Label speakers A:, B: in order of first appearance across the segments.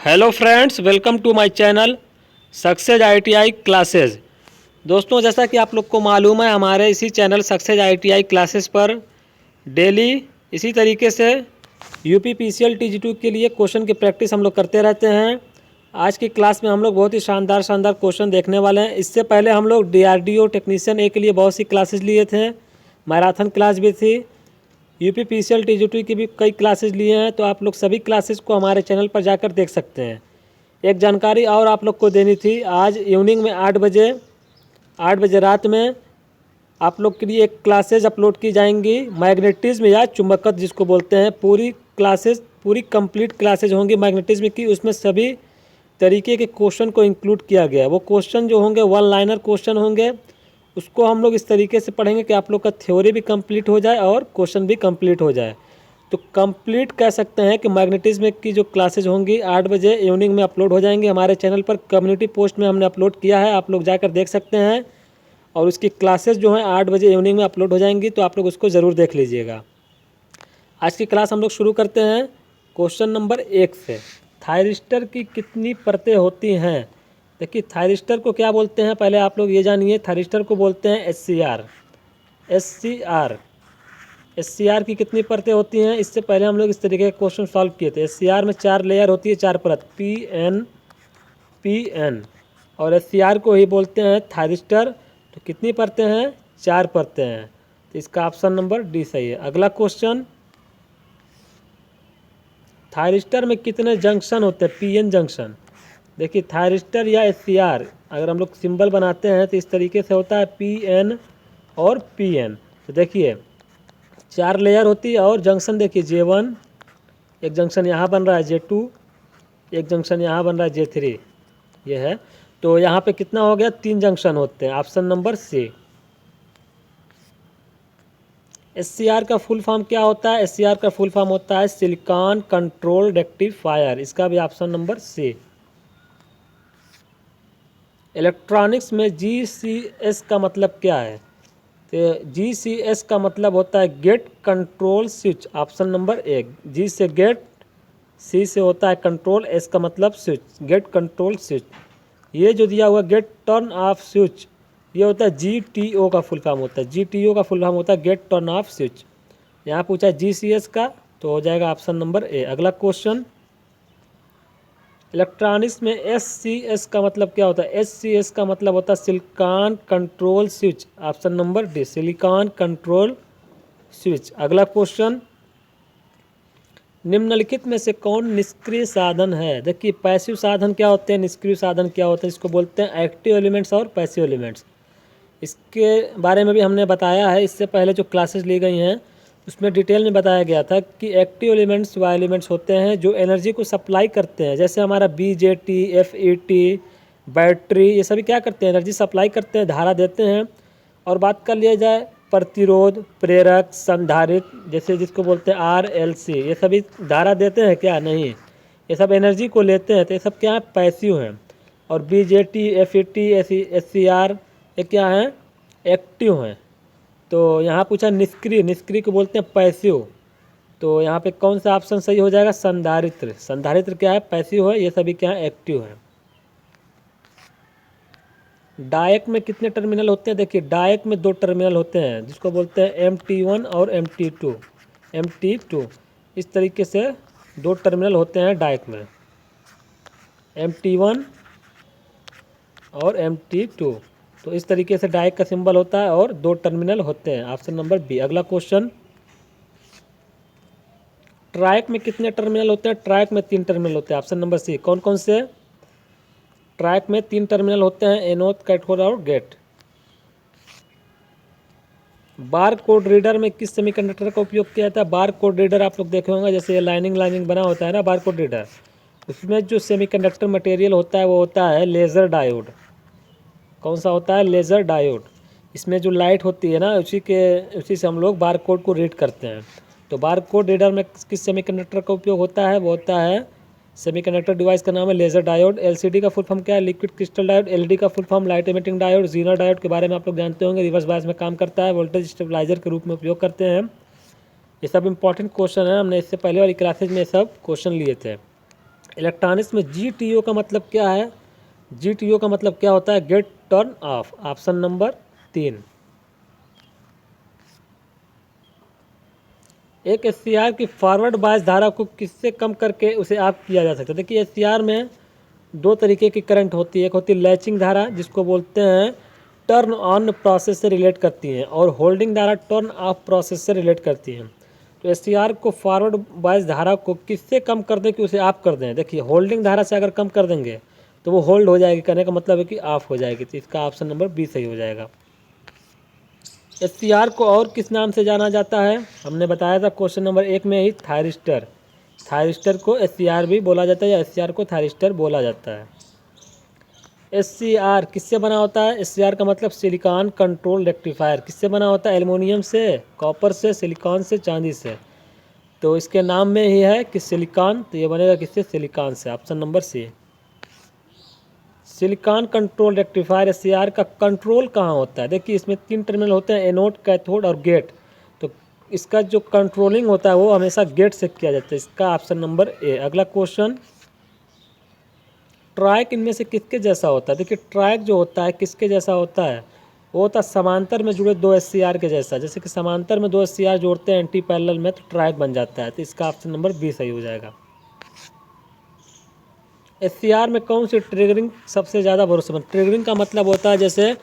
A: Hello friends, welcome to my channel success ITI classes. दोस्तों, जैसा कि आप लोग को मालूम है, हमारे इसी चैनल सक्सेस आईटीआई क्लासेस पर डेली इसी तरीके से यूपी पीसीएल टीजी2 के लिए क्वेश्चन की प्रैक्टिस हम लोग करते रहते हैं। आज की क्लास में हम लोग बहुत ही शानदार क्वेश्चन देखने वाले हैं। इससे पहले हम लोग डीआरडीओ टेक्नीशियन ए के लिए बहुत सी क्लासेस लिए थे, मैराथन क्लास भी थी, यूपी पीसीएल टीजी2 की भी कई क्लासेस लिए हैं। तो आप लोग सभी क्लासेस को हमारे चैनल पर जाकर देख सकते हैं। एक जानकारी और आप लोग को देनी थी, आज इवनिंग में 8 बजे रात में आप लोग के लिए एक क्लासेज अपलोड की जाएंगी, मैग्नेटिज्म या चुंबकत्व जिसको बोलते हैं। पूरी कंप्लीट क्लासेज होंगी मैग्नेटिज्म की। उसमें सभी तरीके के क्वेश्चन को इंक्लूड किया गया है। वो क्वेश्चन जो होंगे वन लाइनर क्वेश्चन होंगे। उसको हम लोग इस तरीके से पढ़ेंगे कि आप लोग का थ्योरी भी कंप्लीट हो जाए और क्वेश्चन भी कंप्लीट हो जाए। तो कंप्लीट कह सकते हैं कि मैग्नेटिज्म की जो क्लासेज होंगी 8 बजे इवनिंग में अपलोड हो जाएंगे। हमारे चैनल पर कम्युनिटी पोस्ट में हमने अपलोड किया है, आप लोग जाकर देख सकते हैं। और उसकी क्लासेस जो हैं 8 बजे इवनिंग में अपलोड हो जाएंगी, तो आप लोग उसको ज़रूर देख लीजिएगा। आज की क्लास हम लोग शुरू करते हैं क्वेश्चन नंबर 1 से। थायरिस्टर की कितनी परतें होती हैं? देखिए, थायरिस्टर को क्या बोलते हैं पहले आप लोग ये जानिए। थायरिस्टर को बोलते हैं एससीआर की कितनी परतें होती हैं? इससे पहले हम लोग इस तरीके के क्वेश्चन सॉल्व किए थे। एससीआर में 4 लेयर होती है, 4 परत, पी एन, और एससीआर को ही बोलते हैं थायरिस्टर। तो कितनी परतें हैं? 4 परतें हैं। तो इसका ऑप्शन नंबर डी सही है। अगला क्वेश्चन, थायरिस्टर में कितने जंक्शन होते हैं? PN junction. देखिए, थायरिस्टर या एससीआर अगर हम लोग सिंबल बनाते हैं तो इस तरीके से होता है, पीएन और पीएन। तो देखिए 4 लेयर होती है और जंक्शन देखिए J1, एक जंक्शन यहाँ बन रहा है J2, एक जंक्शन यहाँ बन रहा है J3, ये है। तो यहाँ पे कितना हो गया? 3 जंक्शन होते हैं, ऑप्शन नंबर सी। एससीआर का फुल फॉर्म क्या होता है? एससीआर का फुल फॉर्म होता है सिलिकॉन कंट्रोल रेक्टिफायर, इसका भी ऑप्शन नंबर सी। इलेक्ट्रॉनिक्स में जीसीएस का मतलब क्या है? तो जीसीएस का मतलब होता है gate control switch, option number 1। जी से गेट, सी से होता है कंट्रोल, एस का मतलब स्विच, गेट कंट्रोल स्विच। ये जो दिया हुआ गेट टर्न ऑफ स्विच, ये होता है जीटीओ का फुल फॉर्म होता है। जीटीओ का फुल फॉर्म होता है गेट टर्न ऑफ स्विच। यहाँ पूछा है जीसीएस का, तो हो जाएगा ऑप्शन नंबर ए। अगला क्वेश्चन, इलेक्ट्रॉनिक्स में एससीएस का मतलब क्या होता है? एससीएस का मतलब होता है silicon control switch, option number D, silicon control switch. अगला क्वेश्चन, निम्नलिखित में से कौन निष्क्रिय साधन है? देखिए, पैसिव साधन क्या होते हैं, निष्क्रिय साधन क्या होते हैं, इसको बोलते हैं एक्टिव एलिमेंट्स और पैसिव एलिमेंट्स। इसके बारे में भी हमने बताया है, इससे पहले जो क्लासेस ली गई हैं उसमें डिटेल में बताया गया था कि एक्टिव एलिमेंट्स वह एलिमेंट्स होते हैं जो एनर्जी को सप्लाई करते हैं। जैसे हमारा बीजेटी, एफईटी, बैटरी, ये सभी क्या करते हैं? एनर्जी सप्लाई करते हैं, धारा देते हैं। और बात कर लिया जाए प्रतिरोध, प्रेरक, संधारित्र, जैसे जिसको बोलते हैं आरएलसी, ये सभी धारा देते हैं क्या? नहीं, ये सब एनर्जी को लेते हैं। तो ये सब क्या है? पैसिव हैं। और बीजेटी, एफईटी, एससीआर, ये क्या हैं? एक्टिव हैं। तो यहाँ पूछा निष्क्रिय, निष्क्रिय को बोलते हैं पैसिव। तो यहाँ पे कौन सा ऑप्शन सही हो जाएगा? संधारित्र। संधारित्र क्या है? पैसिव है। ये सभी क्या है? एक्टिव है। डायक में कितने टर्मिनल होते हैं? देखिए, डायक में 2 टर्मिनल होते हैं जिसको बोलते हैं MT1 और MT2। इस तरीके से 2 टर्मिनल होते हैं डायक में, MT1 और MT2। तो इस तरीके से डायक का सिंबल होता है और 2 टर्मिनल होते हैं, ऑप्शन नंबर बी। अगला क्वेश्चन, ट्रायक में कितने टर्मिनल होते हैं? ट्रायक में 3 टर्मिनल होते हैं, ऑप्शन नंबर सी। कौन कौन से? ट्रायक में 3 टर्मिनल होते हैं, एनोड, कैथोड और गेट। बार कोड रीडर में किस सेमीकंडक्टर का उपयोग किया जाता है? बार कोड रीडर आप लोग देखे होंगे, जैसे ये लाइनिंग बना होता है ना बार कोड रीडर, उसमें जो सेमीकंडक्टर मटेरियल होता है वो होता है लेज़र डायोड। कौन सा होता है? Laser diode. इसमें जो लाइट होती है ना, उसी से हम लोग बार कोड को रीड करते हैं। तो बार कोड रीडर में किस सेमीकंडक्टर का उपयोग होता है? वो होता है, सेमीकंडक्टर डिवाइस का नाम है लेज़र डायोड। एलसीडी का फुल फॉर्म क्या है? Liquid crystal diode. एलईडी का full form light emitting diode. Zener diode के बारे में आप लोग जानते होंगे, रिवर्स बायस में काम करता है, वोल्टेज स्टेबलाइजर के रूप में उपयोग करते हैं। ये सब इंपॉर्टेंट क्वेश्चन है, हमने इससे पहले वाली क्लासेज में सब क्वेश्चन लिए थे। इलेक्ट्रॉनिक्स में GTO का मतलब क्या है? GTO का मतलब क्या होता है? Gate turn off. Option number 3। एक SCR की फॉरवर्ड बायस धारा को किससे कम करके उसे ऑफ किया जा सकता है? देखिए SCR में दो तरीके की करंट होती है। एक होती है लैचिंग धारा, जिसको बोलते हैं टर्न ऑन प्रोसेस से रिलेट करती हैं, और होल्डिंग धारा टर्न ऑफ प्रोसेस से रिलेट करती हैं। तो SCR को फॉरवर्ड बायस धारा को किससे कम कर दें कि उसे ऑफ कर दें? देखिए होल्डिंग धारा से अगर कम कर देंगे तो वो होल्ड हो जाएगी, कहने का मतलब है कि ऑफ हो जाएगी। तो इसका ऑप्शन नंबर बी सही हो जाएगा। SCR को और किस नाम से जाना जाता है? हमने बताया था क्वेश्चन नंबर 1 में ही, थायरिस्टर। थायरिस्टर को SCR भी बोला जाता है, या SCR को थायरिस्टर बोला जाता है। SCR किससे बना होता है? SCR का मतलब सिलिकॉन कंट्रोल रेक्टिफायर। किससे बना होता है? एल्युमिनियम से, कॉपर से, सिलिकॉन से, चांदी से। तो इसके नाम में ही है कि सिलिकॉन, तो ये बनेगा किससे? सिलिकॉन से। Option number C. Silicon control rectifier SCR का कंट्रोल कहाँ होता है? देखिए इसमें 3 टर्मिनल होते हैं, एनोड, कैथोड और गेट। तो इसका जो कंट्रोलिंग होता है वो हमेशा गेट से किया जाता है। इसका ऑप्शन नंबर ए। अगला क्वेश्चन, ट्रायक इनमें से किसके जैसा होता है? देखिए ट्रायक जो होता है किसके जैसा होता है? वो होता है समांतर में जुड़े 2 SCR के जैसा। जैसे कि समांतर में 2 SCR जोड़ते हैं एंटी पैरेलल में, तो ट्रायक बन जाता है। तो इसका ऑप्शन नंबर बी सही हो जाएगा। SCR में कौन सी ट्रिगरिंग सबसे ज़्यादा भरोसेमंद? ट्रिगरिंग का मतलब होता है जैसे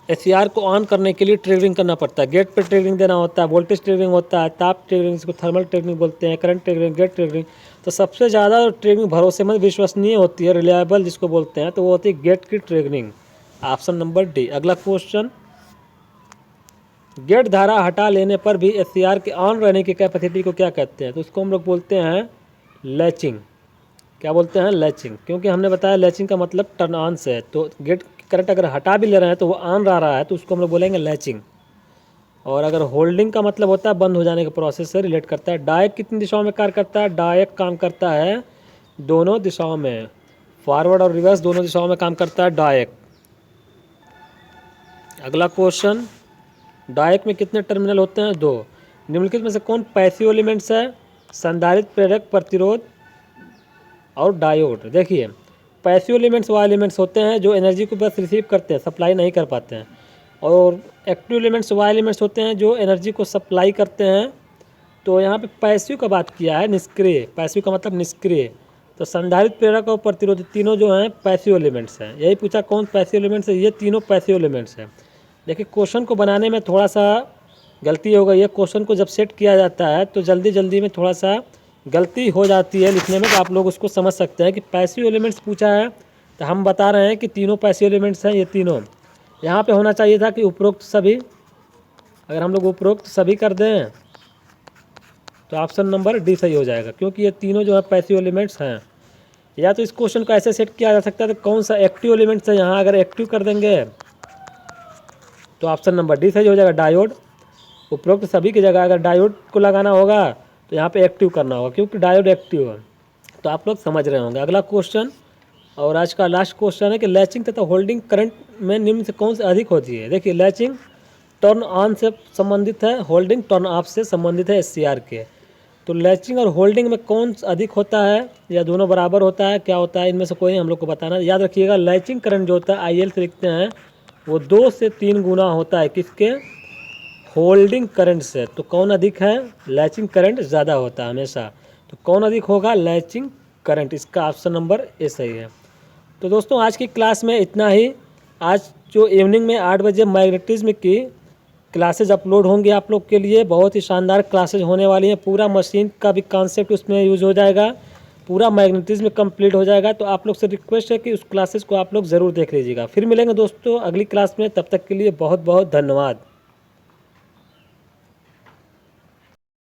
A: SCR को ऑन करने के लिए ट्रिगरिंग करना पड़ता है, गेट पे ट्रिगरिंग देना होता है, वोल्टेज ट्रिगरिंग होता है, ताप ट्रिगरिंग, इसको थर्मल ट्रिगरिंग बोलते हैं, करंट ट्रिगरिंग, गेट ट्रिगरिंग। तो सबसे ज़्यादा ट्रिगरिंग भरोसेमंद, विश्वसनीय होती है, रिलायबल जिसको बोलते हैं, तो वो होती है गेट की ट्रिगरिंग। Option number D. अगला क्वेश्चन, गेट धारा हटा लेने पर भी SCR के ऑन रहने की कैपेसिटी को क्या कहते हैं? तो उसको हम लोग बोलते हैं लैचिंग। क्या बोलते हैं? लैचिंग। क्योंकि हमने बताया लैचिंग का मतलब टर्न ऑन से है, तो गेट करंट अगर हटा भी ले रहे हैं तो वो ऑन रहा है, तो उसको हम लोग बोलेंगे लैचिंग। और अगर होल्डिंग का मतलब होता है बंद हो जाने के प्रोसेस से रिलेट करता है। डायक कितनी दिशाओं में कार्य करता है? डायक काम करता है दोनों दिशाओं में, फॉरवर्ड और रिवर्स दोनों दिशाओं में काम करता है डायक। अगला क्वेश्चन, डायक में कितने टर्मिनल होते हैं? 2। निम्नलिखित में से कौन पैसिव एलिमेंट्स है? संधारित्र, प्रेरक, प्रतिरोध और डायोड। देखिए पैसिव एलिमेंट्स वो एलिमेंट्स होते हैं जो एनर्जी को बस रिसीव करते हैं, सप्लाई नहीं कर पाते हैं। और एक्टिव एलिमेंट्स वो एलिमेंट्स होते हैं जो एनर्जी को सप्लाई करते हैं। तो यहाँ पे पैसिव का बात किया है, निष्क्रिय। पैसिव का मतलब निष्क्रिय। तो संधारित्र, प्रेरक और प्रतिरोधी तीनों जो हैं पैसिव एलिमेंट्स हैं। यही पूछा कौन पैसिव एलिमेंट्स है? ये तीनों पैसिव एलिमेंट्स हैं। देखिए क्वेश्चन को बनाने में थोड़ा सा गलती हो गई है। क्वेश्चन को जब सेट किया जाता है तो जल्दी जल्दी में थोड़ा सा गलती हो जाती है लिखने में, तो आप लोग उसको समझ सकते हैं कि पैसिव एलिमेंट्स पूछा है, तो हम बता रहे हैं कि तीनों पैसिव एलिमेंट्स हैं ये तीनों। यहाँ पे होना चाहिए था कि उपरोक्त सभी। अगर हम लोग उपरोक्त सभी कर दें तो ऑप्शन नंबर डी सही हो जाएगा, क्योंकि ये तीनों जो है पैसिव एलिमेंट्स हैं। या तो इस क्वेश्चन को ऐसे सेट किया जा सकता है तो कौन सा एक्टिव एलिमेंट्स है, यहाँ अगर एक्टिव कर देंगे तो ऑप्शन नंबर डी सही हो जाएगा, डायोड। उपरोक्त सभी की जगह अगर डायोड को लगाना होगा तो यहाँ पे एक्टिव करना होगा, क्योंकि डायोड एक्टिव है। तो आप लोग समझ रहे होंगे। अगला क्वेश्चन और आज का लास्ट क्वेश्चन है कि लैचिंग तथा होल्डिंग करंट में निम्न से कौन से अधिक होती है? देखिए लैचिंग टर्न ऑन से संबंधित है, होल्डिंग टर्न ऑफ से संबंधित है SCR के। तो लैचिंग और होल्डिंग में कौन अधिक होता है, या दोनों बराबर होता है, क्या होता है? इनमें से कोई नहीं हम लोग को बताना। याद रखिएगा लैचिंग करंट जो होता है IL से लिखते हैं, वो 2 से 3 गुना होता है किसके? होल्डिंग करंट से। तो कौन अधिक है? लैचिंग करंट ज़्यादा होता है हमेशा। तो कौन अधिक होगा? Latching current. इसका ऑप्शन नंबर ए सही है। तो दोस्तों आज की क्लास में इतना ही। आज जो इवनिंग में 8 बजे मैग्नेटिज्म की क्लासेज अपलोड होंगी आप लोग के लिए, बहुत ही शानदार क्लासेज होने वाली हैं। पूरा मशीन का भी कॉन्सेप्ट उसमें यूज़ हो जाएगा, पूरा मैग्नेटिज्म कंप्लीट हो जाएगा। तो आप लोग से रिक्वेस्ट है कि उस क्लासेस को आप लोग ज़रूर देख लीजिएगा। फिर मिलेंगे दोस्तों अगली क्लास में, तब तक के लिए बहुत बहुत धन्यवाद।